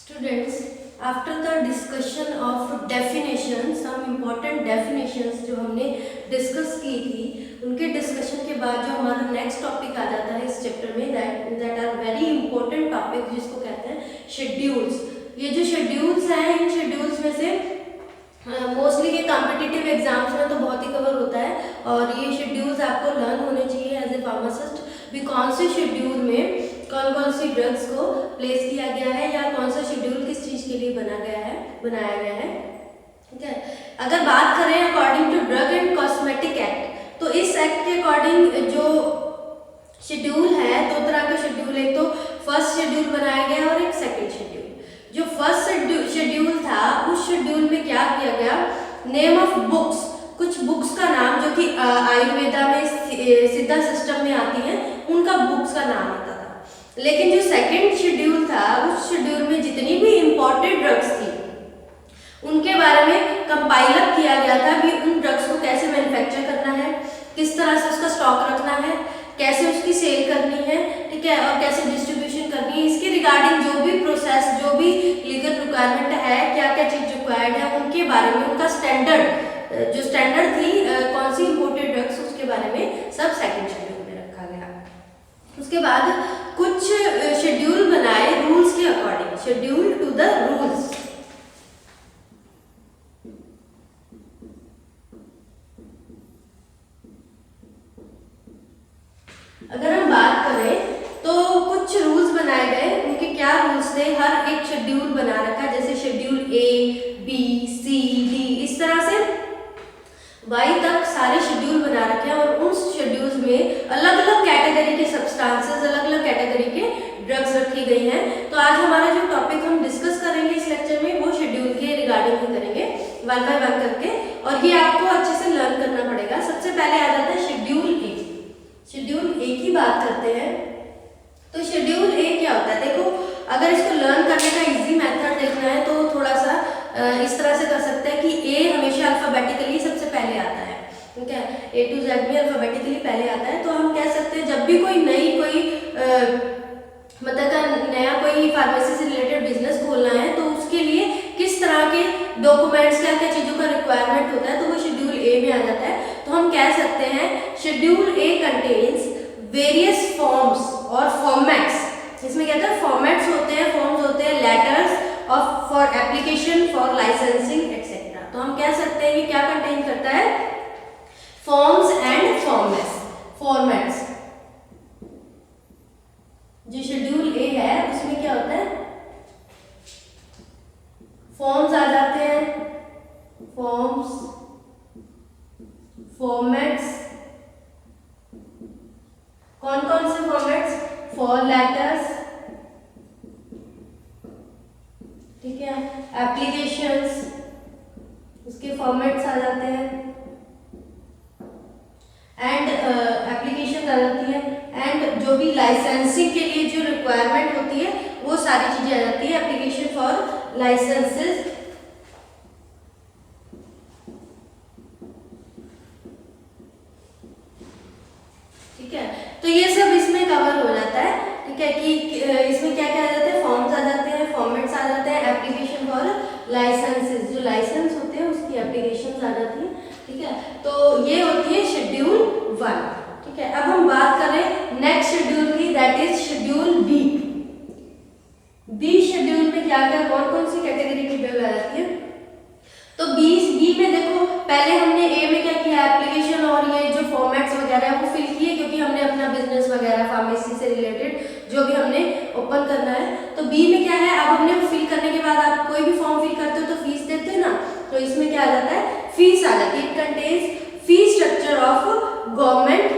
Students, after the discussion of definitions, some important definitions जो हमने discuss की थी, उनके डिस्कशन के बाद जो हमारा नेक्स्ट टॉपिक आ जाता है इस चैप्टर में that are very important topic जिसको कहते हैं शेड्यूल्स। ये जो शेड्यूल्स हैं, इन शेड्यूल्स में से मोस्टली ये कॉम्पिटिटिव एग्जाम्स में तो बहुत ही कवर होता है और ये शेड्यूल्स आपको लर्न होने चाहिए एज ए फार्मासिस्ट भी कौन से शेड्यूल में कौन कौन सी ड्रग्स को प्लेस किया गया है या कौन सा शेड्यूल किस चीज के लिए बनाया गया है। ठीक है, अगर बात करें according to drug and cosmetic act, तो इस एक्ट के अकॉर्डिंग जो शेड्यूल है, दो तरह का शेड्यूल, एक तो फर्स्ट शेड्यूल बनाया गया और एक सेकेंड शेड्यूल। जो फर्स्ट शेड्यूल था, उस शेड्यूल में क्या किया गया, नेम ऑफ बुक्स, कुछ बुक्स का नाम जो कि आयुर्वेदा में सिद्धा सिस्टम में आती हैं, उनका बुक्स का नाम आता था। लेकिन जो सेकंड शेड्यूल था, उस शेड्यूल में जितनी भी इंपॉर्टेंट ड्रग्स थी उनके बारे में कंपाइल अप किया गया था कि उन ड्रग्स को कैसे मैन्युफैक्चर करना है, किस तरह से उसका स्टॉक रखना है, कैसे उसकी सेल करनी है, ठीक है, और कैसे डिस्ट्रीब्यूशन करनी है। इसके रिगार्डिंग जो भी प्रोसेस, जो भी लीगल रिक्वायरमेंट है, क्या क्या चीज रिक्वायर्ड है, उनके बारे में, उनका स्टैंडर्ड जो स्टैंडर्ड थी कौन सी इंपोर्टेड ड्रग्स, उसके बारे में सब सेकंड शेड्यूल में रखा गया। उसके बाद कुछ शेड्यूल बनाए रूल्स के according, schedule to the rules. अगर हम बात करें तो कुछ रूल्स बनाए गए, उनके क्या रूल्स थे, हर एक शेड्यूल बना रखा, जैसे शेड्यूल ए, बी, सी, डी, इस तरह से वाई तक सारे शेड्यूल बना रखे हैं और उन शेड्यूल्स में अलग अलग कैटेगरी के सब्सटेंसेस, अलग अलग कैटेगरी के ड्रग्स रखी गई हैं। तो आज हमारा जो टॉपिक हम डिस्कस करेंगे इस लेक्चर में, वो शेड्यूल के रिगार्डिंग ही करेंगे, वन बाय वन करके, और ये आपको अच्छे से लर्न करना पड़ेगा। सबसे पहले आ जाता है शेड्यूल ए। शेड्यूल ए की बात करते हैं तो शेड्यूल ए क्या होता है, देखो अगर इसको लर्न करने का इजी मेथड देखना है तो थोड़ा सा इस तरह से कर सकते हैं कि ए हमेशा अल्फाबेटिकली सबसे पहले आता है, ठीक है, ए टू जेड में अल्फाबेटिकली पहले आता है। तो हम कह सकते हैं जब भी कोई नया कोई फार्मेसी से रिलेटेड बिजनेस खोलना है तो उसके लिए किस तरह के डॉक्यूमेंट्स, क्या क्या चीजों का रिक्वायरमेंट होता है, तो वो शेड्यूल ए में आ जाता है। तो हम कह सकते हैं शेड्यूल ए कंटेन्स वेरियस फॉर्म्स और फॉर्मेट्स। इसमें क्या था, फॉर्मेट्स होते हैं, फॉर्म्स होते हैं, letters of for application, for licensing etcetera. तो हम कह सकते हैं कि क्या कंटेन करता है, फॉर्म्स एंड फॉर्मेट्स। जो शेड्यूल ए है उसमें क्या होता है, फॉर्म्स आ जाते हैं, फॉर्म्स, फॉर्मेट्स, कौन कौन से फॉर्मेट्स, फॉर लेटर्स, ठीक है, एप्लीकेशंस, उसके फॉर्मेट्स आ जाते हैं, एंड एप्लीकेशन आ जाती है, एंड जो भी लाइसेंसिंग के लिए जो रिक्वायरमेंट होती है वो सारी चीजें आ जाती है, एप्लीकेशन फॉर लाइसेंसेस, ठीक है। तो ये सब इसमें कवर हो जाता है, ठीक है, कि इसमें क्या क्या आ जाता है, फॉर्म्स आ जाते हैं, फॉर्मेट्स आ जाते हैं, एप्लीकेशन फॉर लाइसेंसेस, जो लाइसेंस होते हैं उसकी एप्लीकेशंस आ जाती हैं, ठीक है। तो ये होती है शेड्यूल 1, ठीक है। अब हम बात करें नेक्स्ट शेड्यूल की, that is schedule B. B schedule में क्या क्या, कौन कौन सी कैटेगरी की ड्रग आ जाती है। तो बी में देखो, पहले हमने ए में क्या किया, एप्लीकेशन और ये जो फॉर्मेट्स वगैरह है वो फिल किए, क्योंकि हमने अपना बिजनेस वगैरह फार्मेसी से रिलेटेड जो भी हमने ओपन करना है। तो बी में क्या है, अब हमने फिल करने के बाद आप कोई भी फॉर्म फिल करते हो तो फीस देते हो ना, तो इसमें क्या आ जाता है, फीस आ जाती है। It contains fee structure of government,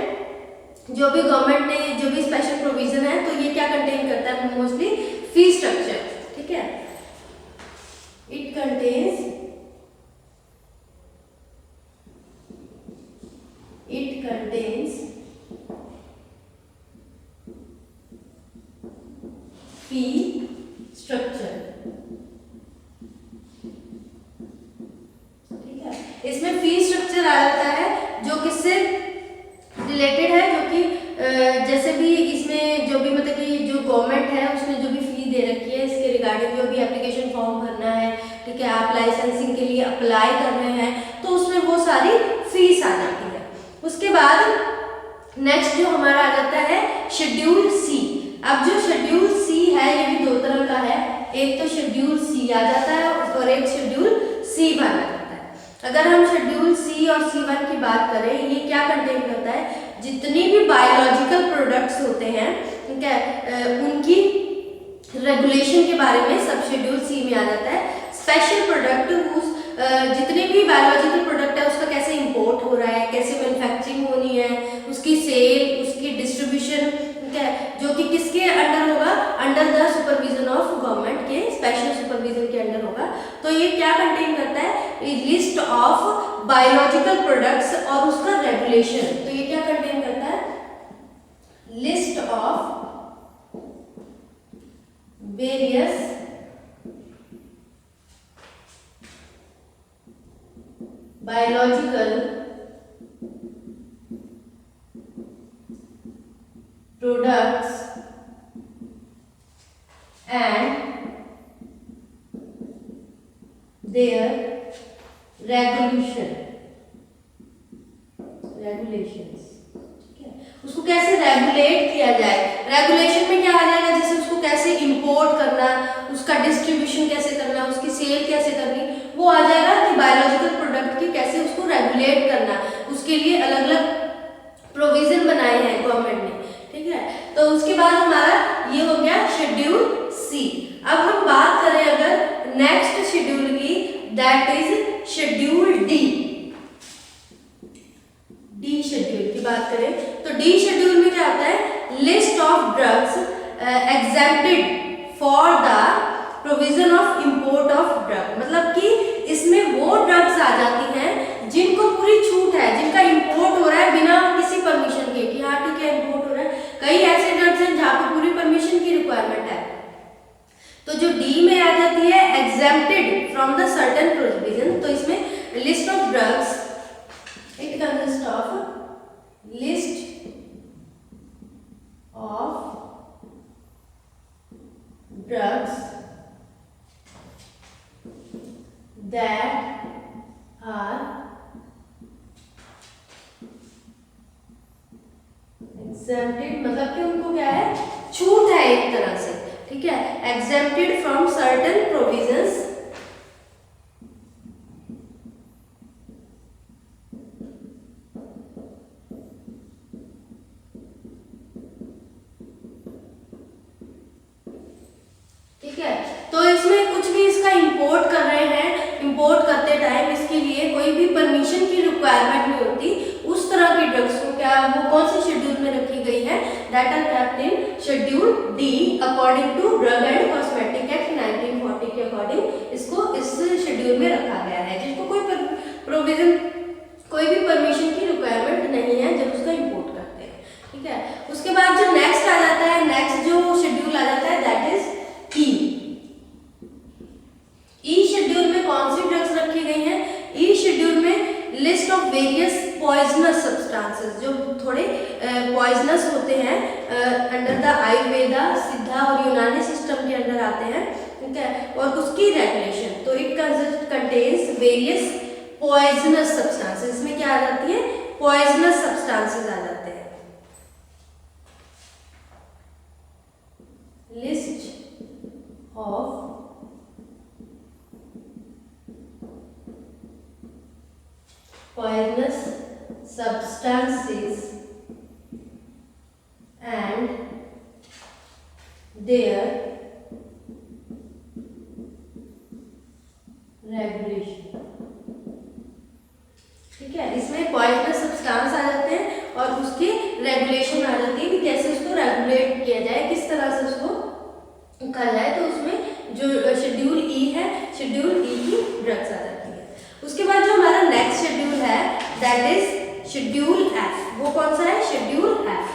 जो भी गवर्नमेंट ने जो भी स्पेशल प्रोविजन है, तो ये क्या कंटेन करता है, मोस्टली फी स्ट्रक्चर, ठीक है। इट कंटेन्स फी स्ट्रक्चर, ठीक है। इसमें फी स्ट्रक्चर आ जाता है जो किससे रिलेटेड है, जो कि जैसे भी इसमें जो भी मतलब कि जो गवर्नमेंट है उसने जो भी फी दे रखी है, इसके रिगार्डिंग जो भी एप्लीकेशन फीस आ जाती है। उसके बाद नेक्स्ट जो हमारा आ जाता है शेड्यूल सी। अब जो शेड्यूल सी है ये भी दो तरह का है, एक तो शेड्यूल सी आ जाता है और एक शेड्यूल C1 आ जाता है। अगर हम शेड्यूल सी और C1 की बात करें, ये क्या कंटेन करता है, जितनी भी बायोलॉजिकल प्रोडक्ट्स होते हैं, ठीक है, उनकी रेगुलेशन के बारे में सब शेड्यूल सी में आ जाता है। स्पेशल प्रोडक्ट जितने भी बायोलॉजिकल प्रोडक्ट है उसका कैसे इंपोर्ट हो रहा है, कैसे मैन्युफैक्चरिंग होनी है, उसकी सेल, उसकी डिस्ट्रीब्यूशन, ठीक है, जो कि किसके अंडर होगा, under the supervision of government के स्पेशल सुपरविजन के अंडर होगा। तो ये क्या कंटेन करता है, लिस्ट ऑफ बायोलॉजिकल प्रोडक्ट्स और उसका रेगुलेशन। तो ये क्या कंटेन करता है, list of various biological products and their regulations, ठीक है, उसको कैसे रेगुलेट किया जाए। रेगुलेशन में क्या आ जाएगा, जैसे उसको कैसे इंपोर्ट करना, उसका डिस्ट्रीब्यूशन कैसे करना, उसकी सेल कैसे करनी, वो आ जाएगा कि बायोलॉजिकल प्रोडक्ट की कैसे उसको रेगुलेट करना, उसके लिए अलग अलग प्रोविजन बनाए हैं गवर्नमेंट ने, ठीक है। तो उसके बाद हमारा ये हो गया शेड्यूल सी। अब हम बात करें अगर नेक्स्ट शेड्यूल की, that is schedule D. D schedule की बात करें तो डी शेड्यूल में क्या आता है, list of drugs exempted for the provision of import of drug. मतलब कि इसमें वो ड्रग्स आ जाती हैं जिनको पूरी छूट है, जिनका इंपोर्ट हो रहा है बिना किसी परमिशन के, कि हाँ ठीक है इंपोर्ट हो रहा है। कई ऐसे ड्रग्स हैं जहाँ पे पूरी परमिशन की रिक्वायरमेंट है। तो जो डी में आ जाती है exempted from the certain provision, तो इसमें list of drugs, it consist of list of drugs that are exempted, मतलब कि उनको क्या है, छूट है एक तरह से, ठीक है, exempted from certain provisions ठीक है। तो इसमें कुछ भी इसका इंपोर्ट कर रहे हैं, इंपोर्ट करते टाइम इसके लिए कोई भी परमिशन की रिक्वायरमेंट नहीं होती, उस तरह की ड्रग्स को क्या, वो कौन से शेड्यूल में रखी गई है, that are kept in schedule D according to drug and cosmetic act 1940 के अकॉर्डिंग इसको इस शेड्यूल में रखा गया है, जिसको कोई प्रोविजन, कोई भी परमिशन की रिक्वायरमेंट नहीं है जब उसका इंपोर्ट करते हैं, ठीक है। उसके बाद जो नेक्स्ट आ जाता है, नेक्स्ट जो शेड्यूल आ जाता है दैट इज ई शेड्यूल में कौन सी ड्रग्स रखी गई हैं, ई शेड्यूल में list of various poisonous substances, जो थोड़े पॉइजनस होते हैं, अंडर द आयुर्वेदा, सिद्धा और यूनानी सिस्टम के अंदर आते हैं, ठीक है, और उसकी रेगुलेशन। तो it contains various poisonous substances, इसमें क्या आ जाती है, पॉइजनस सब्सटेंसेस आ जाते हैं। List of poisonous substances and their regulation, ठीक है। इसमें पॉइजनस सब्सटेंस आ जाते हैं और उसकी रेगुलेशन आ जाती है कि कैसे उसको रेगुलेट किया जाए, किस तरह से उसको कहा जाए। तो उसमें जो शेड्यूल ई है, शेड्यूल ई की ड्रग्स आ जाती है। उसके बाद जो हमारा नेक्स्ट शेड्यूल है दैट इज शेड्यूल एफ। वो कौन सा है, शेड्यूल एफ।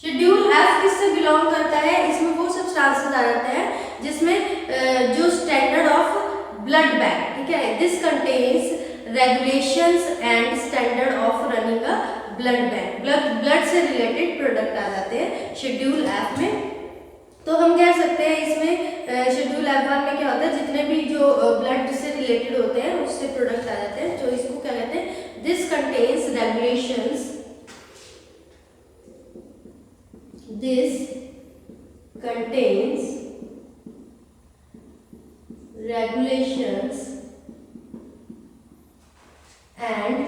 शेड्यूल एफ किससे बिलोंग करता है, इसमें वो सब्सटेंसेस आ जाते हैं जिसमें जो स्टैंडर्ड ऑफ ब्लड बैंक, ठीक है, this contains regulations and standard of running a blood bank. Blood से रिलेटेड प्रोडक्ट आ जाते हैं शेड्यूल एफ में। तो हम कह सकते हैं इसमें शेड्यूल एफ 1 में क्या होता है, जितने भी जो ब्लड से रिलेटेड होते हैं उससे प्रोडक्ट आ जाते हैं, जो इसको क्या कहते हैं, this contains regulations, this contains regulations and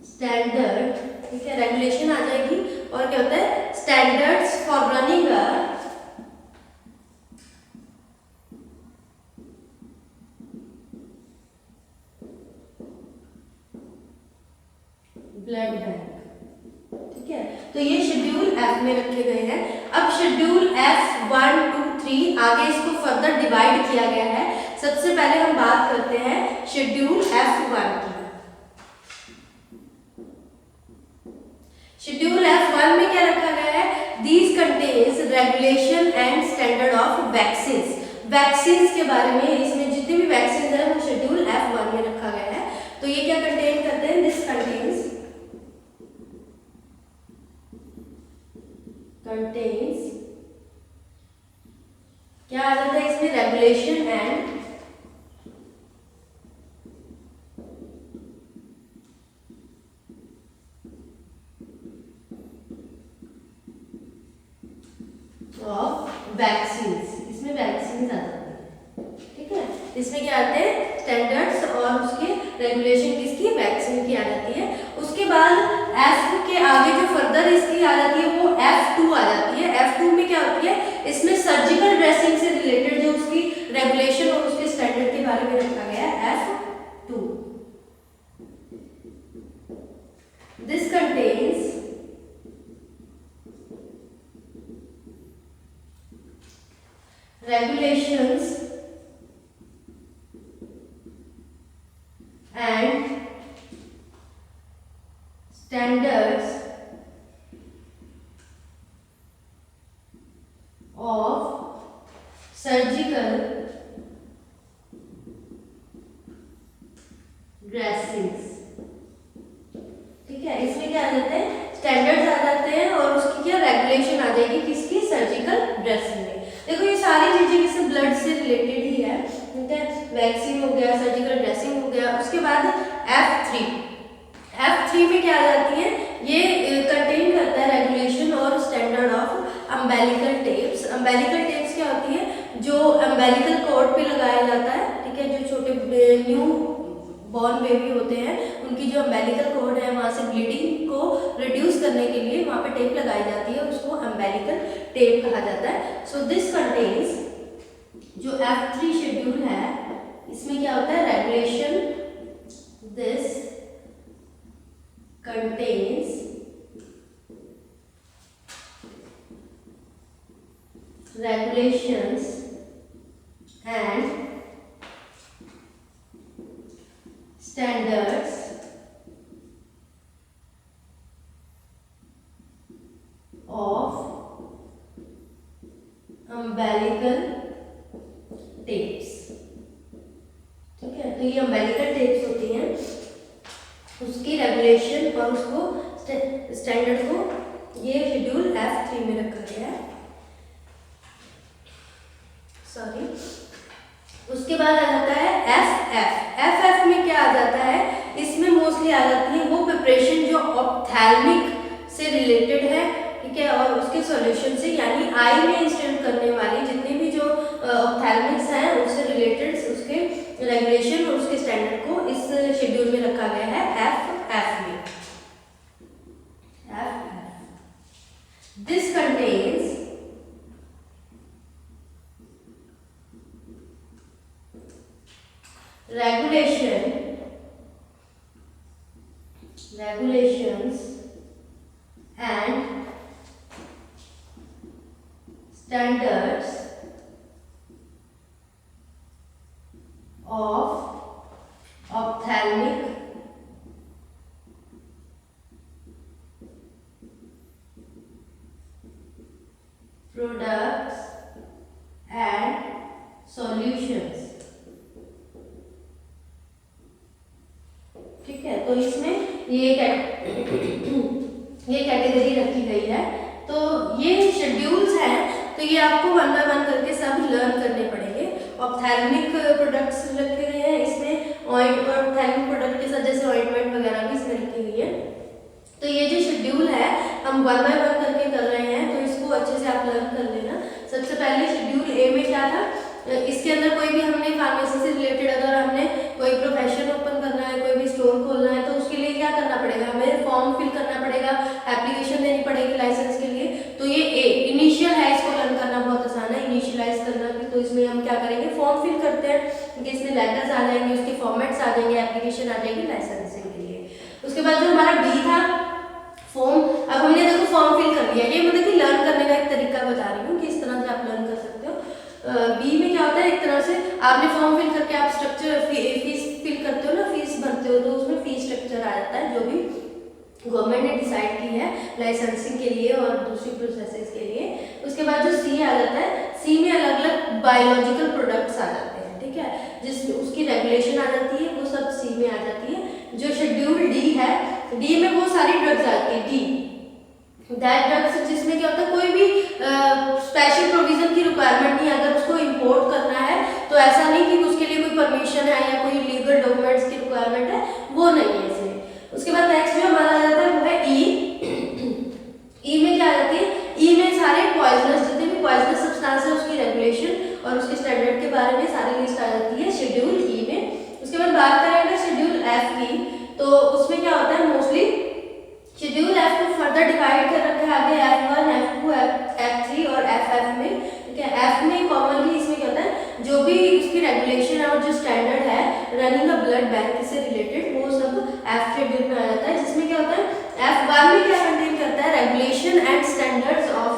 standard, ठीक है, रेगुलेशन आ जाएगी और क्या होता है, standards for running a blood bank, ठीक है। तो ये शेड्यूल एफ में रखे गए हैं। अब शेड्यूल एफ 1, 2, 3 आगे इसको फर्दर डिवाइड किया गया है। सबसे पहले हम बात करते हैं शेड्यूल F1 की। शेड्यूल F1 में क्या रखा गया है, these contains regulation and standard of vaccines, vaccines के बारे में, इसमें जितने भी वैक्सीन है वो शेड्यूल F1 में रखा गया है। तो ये क्या कंटेन करते हैं, दिस कंटेन्स क्या आ जाता है इसमें, रेगुलेशन एंड ऑफ वैक्सीन्स, इसमें वैक्सीन्स आ जाते हैं, ठीक है। इसमें क्या आते हैं, स्टैंडर्ड्स और उसके रेगुलेशन किसकी, वैक्सीन की आ जाती है। उसके बाद एफ के आगे जो फर्दर इसकी आ जाती है वो F2 आ जाती है। F2 में क्या होती है, इसमें सर्जिकल ड्रेसिंग से रिलेटेड जो उसकी रेगुलेशन और उसके स्टैंडर्ड के बारे में रखा गया है F2। This contains regulations and standards of surgical dressings, ठीक है। इसमें क्या आ जाते हैं, स्टैंडर्ड्स आ जाते हैं और उसकी क्या रेगुलेशन आ जाएगी किसकी, सर्जिकल ड्रेसिंग में। देखो ये सारी चीजें किसी ब्लड से रिलेटेड ही है, ठीक है। वैक्सीन हो गया, सर्जिकल ड्रेसिंग हो गया। उसके बाद F3 में क्या आ जाती है, ये कंटेन करता है रेगुलेशन और standard of umbilical tapes. Umbilical tapes क्या होती है, जो अम्बेलिकल कॉर्ड पे लगाया जाता है, ठीक है। जो छोटे न्यू बॉर्न बेबी होते हैं उनकी जो अम्बेलिकल कॉर्ड है वहाँ से ब्लीडिंग को रिड्यूस करने के लिए वहाँ पे टेप लगाई जाती है, उसको अम्बेलिकल टेप कहा जाता है। सो दिस कंटेन्स, जो F3 शेड्यूल है इसमें क्या होता है, regulation, this contains regulations and standards of umbilical tapes, ठीक है। तो ये umbilical tapes होती हैं, उसकी रेगुलेशन और उसको स्टैंडर्ड को ये शेड्यूल F3 में रखा गया है, सॉरी। उसके बाद आ जाता है FF में क्या आ जाता है, इसमें मोस्टली आ जाती है वो प्रिपरेशन जो ऑप्थेल्मिक से रिलेटेड है, ठीक है, और उसके सॉल्यूशन से, यानी आई में इंस्टेंट करने वाली जितने भी जो ऑप्थेल्मिक्स हैं उससे रिलेटेड उसके रेगुलेशन और उसके स्टैंडर्ड को इस शेड्यूल में रखा गया है FF में। This contains regulations and standards of ophthalmic products and solutions, ठीक है। तो इसमें ये कैटेगरी रखी गई है। तो ये शेड्यूल्स हैं, तो तो ये आपको वन बाय वन करके सब लर्न करने पड़ेंगे। ऑप्थेल्मिक प्रोडक्ट्स रखे गए हैं इसमें, ऑप्थेल्मिक प्रोडक्ट के साथ जैसे ऑइंटमेंट वगैरह भी इसमें रखी हुई है। तो ये जो शेड्यूल है हम वन बाय वन करके कर रहे हैं, तो इसको अच्छे से आप लर्न कर लेना। सबसे पहले शेड्यूल ए में क्या था, इसके अंदर कोई भी हमने फार्मेसी से रिलेटेड अगर हमने कोई प्रोफेशन ओपन करना है, कोई भी स्टोर खोलना है, तो उसके लिए क्या करना पड़ेगा, हमें फॉर्म फिल करना पड़ेगा, एप्लीकेशन देनी पड़ेगी लाइसेंस के लिए। तो ये ए इनिशियल है, इसको लर्न करना बहुत आसान है, इनिशियलाइज करना भी। तो इसमें हम क्या करेंगे, फॉर्म फिल करते हैं, क्योंकि इसमें लेटर्स आ जाएंगे, उसके फॉर्मेट्स आ जाएंगे, एप्लीकेशन आ जाएगी लाइसेंसिंग के लिए। उसके बाद जो हमारा बी था फॉर्म, अब हमने देखो फॉर्म फिल कर लिया, ये मतलब कि लर्न करने का एक तरीका बता रही हूँ कि इस तरह से आप लर्न कर सकते हो। बी में क्या होता है, एक तरह से आपने फॉर्म फिल करके आप स्ट्रक्चर फीस फिल करते हो ना, फीस भरते हो, तो उसमें फीस स्ट्रक्चर आ जाता है जो भी गवर्नमेंट ने डिसाइड की है लाइसेंसिंग के लिए और दूसरी प्रोसेसेस के लिए। उसके बाद जो सी आ जाता है, सी में अलग अलग बायोलॉजिकल प्रोडक्ट्स आ जाते हैं, ठीक है, जिसमें उसकी रेगुलेशन आ जाती है, वो सब सी में आ जाती है। जो शेड्यूल डी है, डी में वो सारी ड्रग्स आती है, डी दैट ड्रग्स जिसमें क्या होता है, कोई भी स्पेशल प्रोविजन की रिक्वायरमेंट नहीं, अगर उसको इंपोर्ट करना है तो ऐसा नहीं कि उसके लिए कोई परमिशन है या कोई लीगल डॉक्यूमेंट्स की रिक्वायरमेंट है, वो नहीं है इसमें। उसके बाद नेक्स्ट जो हमारा आ जाता है वो है ई। ई में क्या आ जाती है, ई में सारे पॉइजनस, जितने भी पॉइजनस सब्सटेंस है उसकी रेगुलेशन और उसके स्टैंडर्ड के बारे में सारी लिस्ट आ जाती है शेड्यूल ई में। उसके बाद बात करेंगे शेड्यूल एफ की, तो उसमें क्या होता है, मोस्टली शेड्यूल एफ को फर्दर डिवाइड कर रखा है आगे F1, F2, F3 और FF में, ठीक है। एफ में कॉमनली इसमें क्या होता है, जो भी उसकी रेगुलेशन है और जो स्टैंडर्ड है रनिंग अ ब्लड बैंक से रिलेटेड, वो सब एफ शेड्यूल में आ जाता है। जिसमें क्या होता है, F1 में क्या कंटेन करता है, regulation and standards of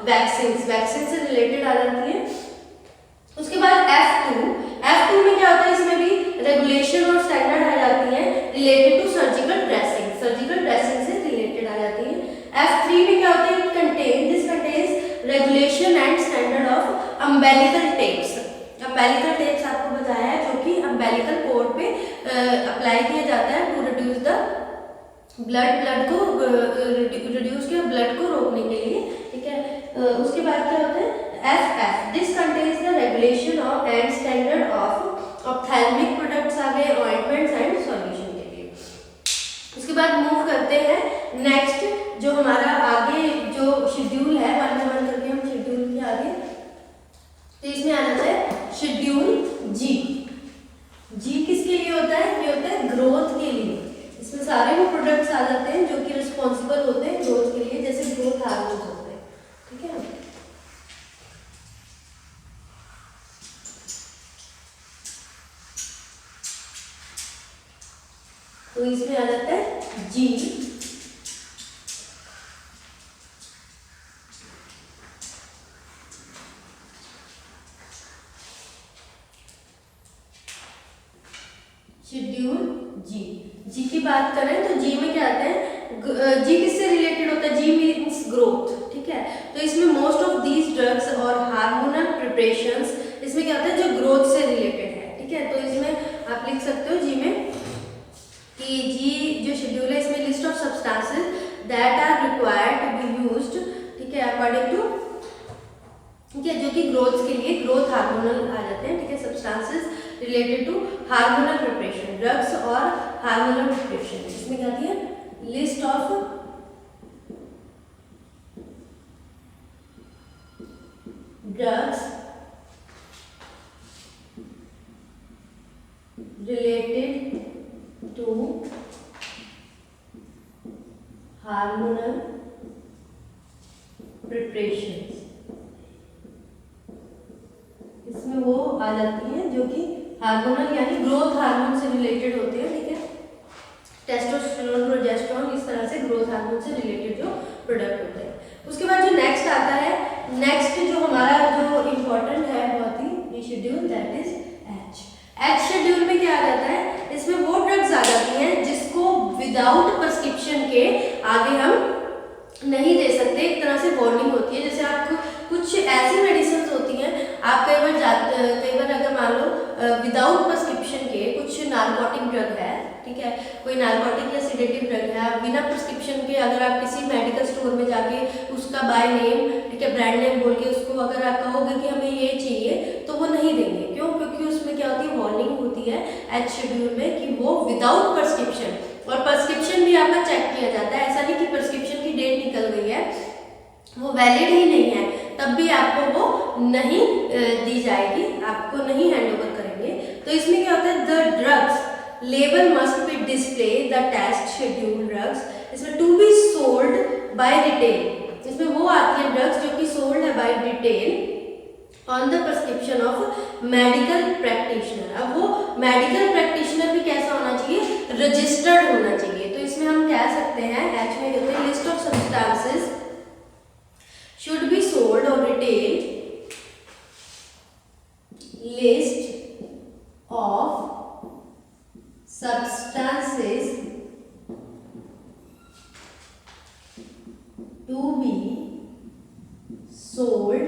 vaccine, vaccine से रिलेटेड आ जाती है। उसके बाद F2 में क्या होता है, इसमें भी रेगुलेशन और स्टैंडर्ड आ जाती है related to surgical dressing, surgical dressing से रिलेटेड आ जाती है। F3 में क्या होता है, this contains regulation and standard of umbilical tapes. Umbilical tapes आपको बताया है, जो कि अम्बेलिकल कोड पे अप्लाई किया जाता है टू रिड्यूस द ब्लड को रिड्यूस के ब्लड को रोकने के लिए, ठीक है। उसके बाद क्या होता है, FF, this contains the regulation of and standard of ophthalmic products आ गए, ऑइंटमेंट्स एंड सॉल्यूशन के लिए। उसके बाद मूव करते हैं नेक्स्ट, जो हमारा आगे जो शेड्यूल है, वन बाय वन करके हम शेड्यूल के आगे, तो इसमें आ जाता है शेड्यूल जी। जी किसके लिए होता है, ये होता है ग्रोथ के लिए। इसमें सारे वो प्रोडक्ट्स आ जाते हैं जो कि रिस्पॉन्सिबल होते हैं ग्रोथ के लिए, जैसे ग्रोथ हार्मोन्स होते हैं, ठीक है। तो इसमें आ जाता है जी। शेड्यूल जी की बात करें तो जी में क्या आता है, जी किससे रिलेटेड होता है, जी मीन्स ग्रोथ, ठीक है। तो इसमें मोस्ट ऑफ दीज ड्रग्स और हार्मोनल प्रिपरेशंस, इसमें क्या होता है, जो ग्रोथ से रिलेटेड है, ठीक है। तो इसमें आप लिख सकते हो जी में कि जी जो शेड्यूल है, इसमें list of substances that are required to be used, ठीक है, अकॉर्डिंग टू, ठीक है, जो कि ग्रोथ के लिए ग्रोथ हार्मोनल आ जाते हैं, ठीक है। Substances related to hormonal preparation, drugs और हार्मोनल प्रिपरेशन, इसमें क्या दिया, list of drugs related to hormonal preparation, इसमें वो आ जाती हैं जो कि हार्मोनल यानी ग्रोथ हार्मोन से रिलेटेड होते हैं, ठीक है। टेस्टोस्टेरोन, प्रोजेस्टेरोन, इस तरह से ग्रोथ हार्मोन से रिलेटेड जो प्रोडक्ट होते हैं। उसके बाद जो नेक्स्ट आता है, नेक्स्ट जो हमारा जो इम्पोर्टेंट है बहुत ही, ये schedule, that is H schedule में क्या आ जाता है, इसमें वो ड्रग्स आ जाती हैं जिसको विदाउट प्रिस्क्रिप्शन के आगे हम नहीं दे सकते, एक तरह से वार्निंग होती है। जैसे आपको कुछ ऐसी मेडिसिन होती हैं, आप कई बार अगर मान लो विदाउट प्रिस्क्रिप्शन के कुछ नार्कोटिक ड्रग है, ठीक है। कोई नार्कोटिक या सिडेटिव ड्रग है, आप बिना प्रिस्क्रिप्शन के अगर आप किसी मेडिकल स्टोर में जाके उसका बाय नेम, ठीक है, ब्रांड नेम बोल के उसको अगर आप कहोगे कि हमें ये चाहिए तो वो नहीं देंगे। क्यों? क्योंकि उसमें क्या होती है, वार्निंग होती है एच शेड्यूल में कि वो विदाउट प्रिस्क्रिप्शन, और प्रिस्क्रिप्शन भी आपका चेक किया जाता है। ऐसा नहीं कि प्रिस्क्रिप्शन की डेट निकल गई है, वो वैलिड ही नहीं है, तब भी आपको वो नहीं दी जाएगी, आपको नहीं हैंड ओवर करेंगे। तो इसमें क्या होता है, the drugs label must be display the test schedule drugs, इसमें to be sold by retail, इसमें वो आती है ड्रग्स जो कि सोल्ड है by retail on the prescription of medical practitioner. अब वो मेडिकल प्रैक्टिशनर भी कैसा होना चाहिए, रजिस्टर्ड होना चाहिए। तो इसमें हम कह सकते हैं, एच में कहते हैं list of substances should be sold or retail, list of substances to be sold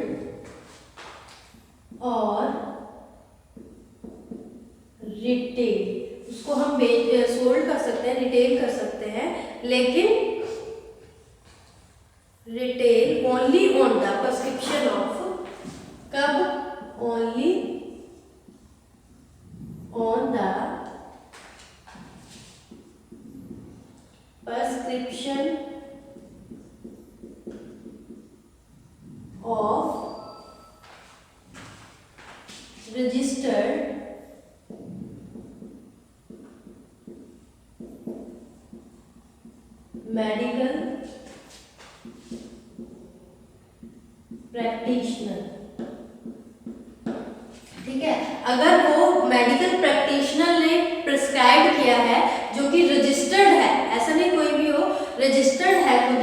or retail, उसको हम सोल्ड कर सकते हैं, रिटेल कर सकते हैं, लेकिन retail only on the prescription of, कब, only on the prescription of registered medical practitioner, ठीक है। अगर वो मेडिकल प्रैक्टिशनर ने प्रिस्क्राइब किया है जो कि रजिस्टर्ड है, ऐसा नहीं कोई भी हो, रजिस्टर्ड है खुद,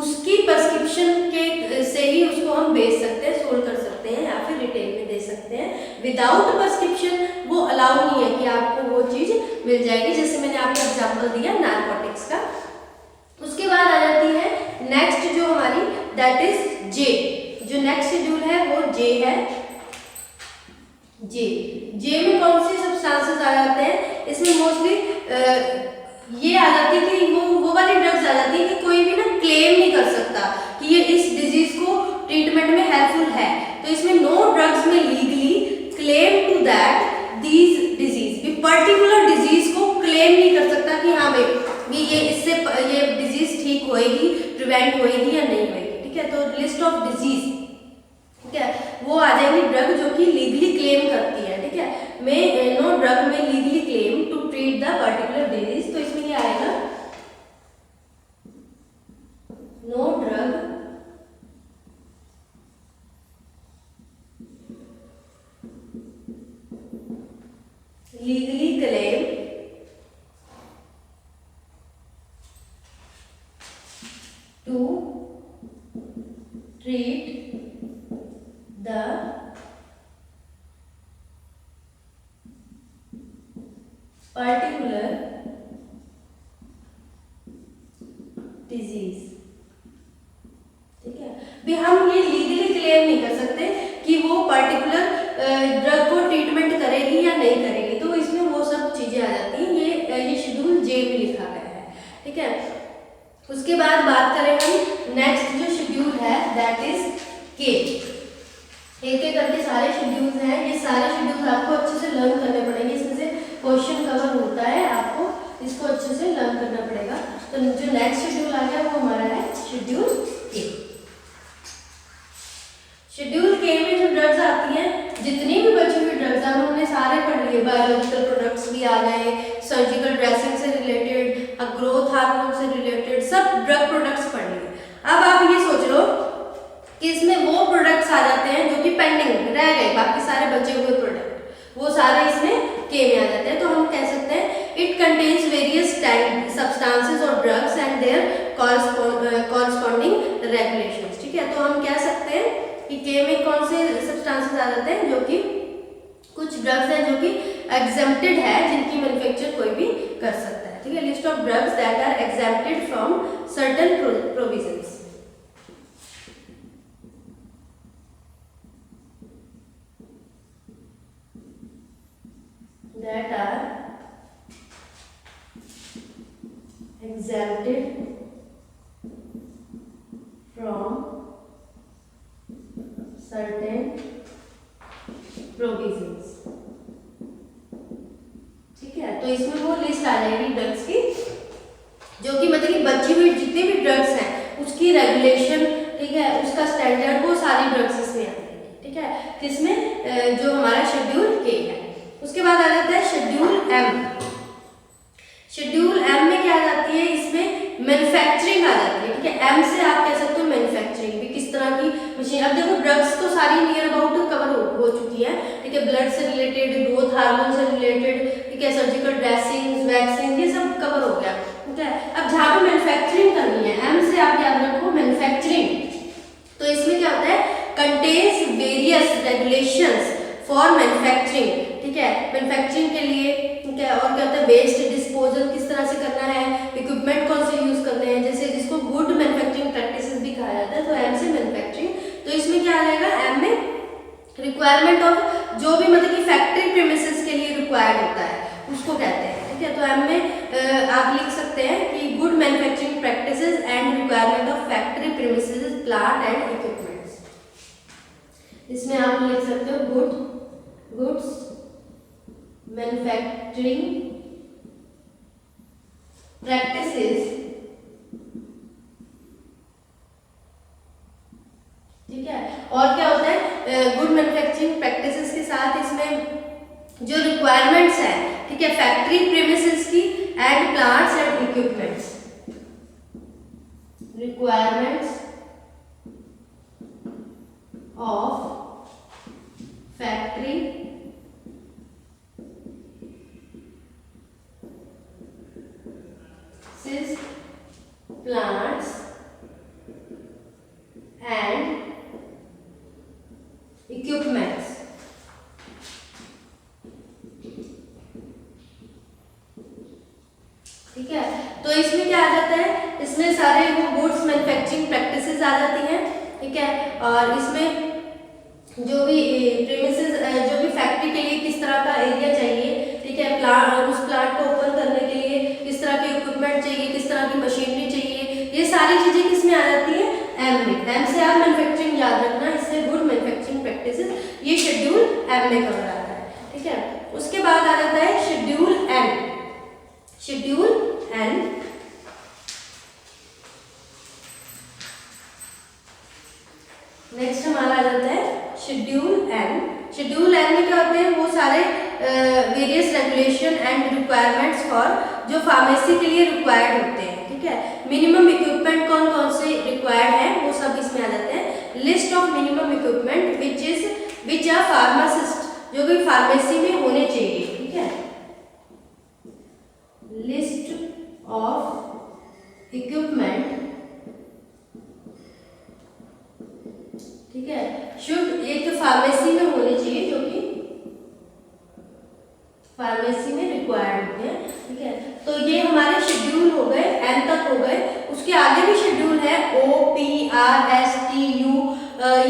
उसकी प्रिस्क्रिप्शन के से ही उसको हम बेच सकते हैं, सोल्ड कर सकते हैं या फिर रिटेल में दे सकते हैं। विदाउट प्रिस्क्रिप्शन वो अलाउ नहीं है कि आपको वो चीज मिल जाएगी, जैसे मैंने आपको एग्जांपल दिया नारकोटिक्स का। उसके बाद आ जाती है नेक्स्ट जो हमारी, दैट इज जे। जो नेक्स्ट शेड्यूल है वो जे है। जे में कौन सी सब्सटेंसेस आ जाते हैं, इसमें मोस्टली ये आ जाती है कि वो वाली ड्रग्स आ जाती है कि कोई भी ना क्लेम नहीं कर सकता कि ये इस डिजीज को ट्रीटमेंट में हेल्पफुल है। तो इसमें नो ड्रग्स में legally claim to that these disease, भी पर्टिकुलर डिजीज को क्लेम नहीं कर सकता कि हाँ भाई ये इससे ये डिजीज ठीक होएगी, प्रिवेंट होएगी या नहीं होएगी, ठीक है। तो लिस्ट ऑफ डिजीज, ठीक है, वो आ जाएंगी ड्रग जो कि लीगली क्लेम करती है, ठीक है। में नो ड्रग में legally claim to treat the particular disease, तो इसमें ये आएगा no drug legally claim to treat the particular disease, ठीक है। भी हम ये लीगली क्लेम नहीं कर सकते कि वो पर्टिकुलर ड्रग को ट्रीटमेंट करेगी या नहीं करेगी, तो इसमें वो सब चीजें आ जाती हैं। ये शेड्यूल जे में लिखा गया है, ठीक है। उसके बाद बात करें हम नेक्स्ट जो शेड्यूल है, दैट इज के। एक एक करके सारे शेड्यूल्स हैं, ये सारे शेड्यूल्स आपको अच्छे से लर्न करने पड़ेंगे, इसमें से क्वेश्चन कवर होता है, आपको इसको अच्छे से लर्न करना पड़ेगा। तो जो नेक्स्ट शेड्यूल आ गया वो हमारा है शेड्यूल के। शेड्यूल के में जो ड्रग्स आती हैं, जितनी भी बची हुई ड्रग्स हैं हमने सारे पढ़ लिए, बायोलॉजिकल प्रोडक्ट्स भी आ गए, सर्जिकल ड्रेसिंग से रिलेटेड, ग्रोथ हार्मोन से रिलेटेड सब ड्रग प्रोडक्ट्स पढ़ लिए। अब आप ये सोच लो कि इसमें वो प्रोडक्ट्स आ जाते हैं जो कि पेंडिंग रह गए, बाकी सारे बचे हुए प्रोडक्ट वो सारे इसमें के में आ जाते हैं। तो हम कह सकते हैं इट कंटेन्स वेरियस सब्सटेंसेस और drugs and there corresponding regulations, ठीक है। तो हम कह सकते हैं कि के में कौन से सब्सटेंसेस आ जाते हैं, जो कि कुछ ड्रग्स हैं जो कि एग्जेम्प्टेड है, जिनकी मैन्युफैक्चर कोई भी कर सकता है, ठीक है। List of drugs that are exempted from certain provisions, that are exempted from certain provisions। ठीक है, तो इसमें वो लिस्ट आ जाएगी ड्रग्स की, जो कि मतलब कि बची हुई जितने भी ड्रग्स हैं उसकी रेगुलेशन, ठीक है, उसका स्टैंडर्ड, वो सारी ड्रग्स इसमें आ जाएगी। ठीक है, किसमें, जो हमारा शेड्यूल के है। उसके बाद आ जाता है शेड्यूल एम। शेड्यूल एम में क्या आ जाती है, इसमें मैन्युफैक्चरिंग आ जाती है। ठीक है, एम से आप कह सकते हो मैन्युफैक्चरिंग भी, किस तरह की मशीन। अब देखो ड्रग्स तो सारी नियर अबाउट कवर हो चुकी है। ठीक है, ब्लड से रिलेटेड, ग्रोथ हार्मोन से रिलेटेड, ठीक है, सर्जिकल ड्रेसिंग, वैक्सीन, ये सब कवर हो गया। ठीक है, अब जहाँ पे मैन्युफैक्चरिंग करनी है, एम से आप याद रखो मैन्युफैक्चरिंग, तो इसमें क्या होता है, contains various regulations for manufacturing. ठीक है, मैन्युफैक्चरिंग के लिए, ठीक है, और क्या होता है, वेस्ट डिस्पोजल किस तरह से करना है, इक्विपमेंट कौन से यूज करने हैं, जैसे जिसको गुड मैन्युफैक्चरिंग प्रैक्टिसेस भी कहा जाता है। तो एम से मैन्युफैक्चरिंग, तो इसमें क्या आ जाएगा, एम में रिक्वायरमेंट ऑफ जो भी मतलब कि फैक्ट्री प्रीमिसेस के लिए रिक्वायर्ड होता है उसको कहते हैं। ठीक है, तो एम में आप लिख सकते हैं कि good manufacturing practices and requirement of factory premises, plant and equipments. इसमें आप लिख सकते हो गुड्स मैन्युफैक्चरिंग प्रैक्टिसेस। ठीक है, और क्या होता है, गुड मैन्युफैक्चरिंग प्रैक्टिसेस के साथ इसमें जो रिक्वायरमेंट्स है, ठीक है, फैक्ट्री प्रीमिसेस की and plants and equipments, requirements of factory plants and equipments। ठीक है, तो इसमें क्या आ जाता है, इसमें सारे वो गुड्स मैन्युफैक्चरिंग प्रैक्टिसेस आ जाती हैं। ठीक है, और इसमें जो भी प्रीमिसेस, जो भी फैक्ट्री के लिए किस तरह का एरिया चाहिए, ठीक है, प्लांट, उस प्लांट को ओपन करने के लिए किस तरह के इक्विपमेंट चाहिए, किस तरह की मशीनरी चाहिए, ये सारी चीजें किसमें आ जाती है, एम में। एम से आप मैन्युफैक्चरिंग याद रखना, इससे गुड मैन्युफैक्चरिंग प्रैक्टिसेस, ये शेड्यूल एम में कवर आता है। ठीक है, उसके बाद आ जाता है schedule N. Schedule N next हमारा आ जाता है शेड्यूल एन। शेड्यूल एन में क्या होते हैं, वो सारे various regulation and requirements for जो फार्मेसी के लिए रिक्वायर्ड होते हैं। ठीक है, मिनिमम इक्विपमेंट कौन कौन से रिक्वायर्ड है वो सब इसमें आ जाते हैं। List of minimum equipment which are pharmacist, जो भी फार्मेसी में होने चाहिए। ठीक है, लिस्ट ऑफ इक्विपमेंट, ठीक है, शुड एक फार्मेसी में होने चाहिए, जो कि फार्मेसी में रिक्वायर्ड होते हैं। ठीक है, तो ये हमारे शेड्यूल हो गए, एन तक हो गए। उसके आगे भी शेड्यूल है, O P R S T U,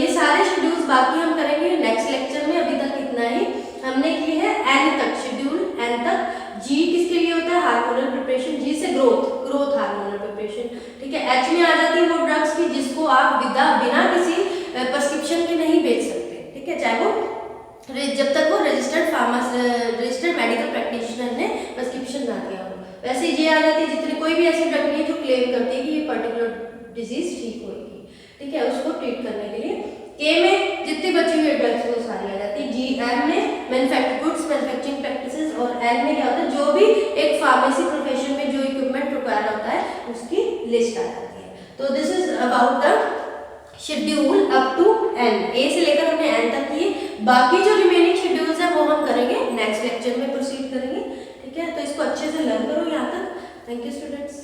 ये सारे शेड्यूल्स बाकी हम करेंगे नेक्स्ट लेक्चर में। अभी तक इतना ही हमने किए हैं एन तक, शेड्यूल एन तक। जी किसके लिए होता है, हार्मोनल प्रिपरेशन, जी से ग्रोथ हार्मोनल प्रिपरेशन। ठीक है, एच में आ जाती है वो ड्रग्स की जिसको आप बिना किसी प्रिस्क्रिप्शन के नहीं बेच सकते। ठीक है, चाहे वो जब तक वो रजिस्टर्ड मेडिकल प्रैक्टिशनर ने प्रिस्क्रिप्शन ना दिया हो। वैसे ये आ जाती है जितनी कोई भी ऐसी ड्रग नहीं है जो क्लेम करती है कि ये पर्टिकुलर डिजीज ठीक होगी। ठीक है, उसको ट्रीट करने के लिए। के में जितनी बची हुई ड्रग्स वो सारी आ जाती है। जी एम में गुड्स मैन्युफैक्चरिंग प्रैक्टिसेस, और एन में क्या होता है, जो भी एक फार्मेसी प्रोफेशन में जो इक्विपमेंट रिक्वायर्ड होता है उसकी लिस्ट आ जाती है। तो this is about the schedule up to N. A से लेकर हमने एन तक किए, बाकी जो रिमेनिंग शेड्यूल्स है वो हम करेंगे नेक्स्ट लेक्चर में, प्रोसीड करेंगे। ठीक है, तो इसको अच्छे से लर्न करो यहाँ तक। Thank you students.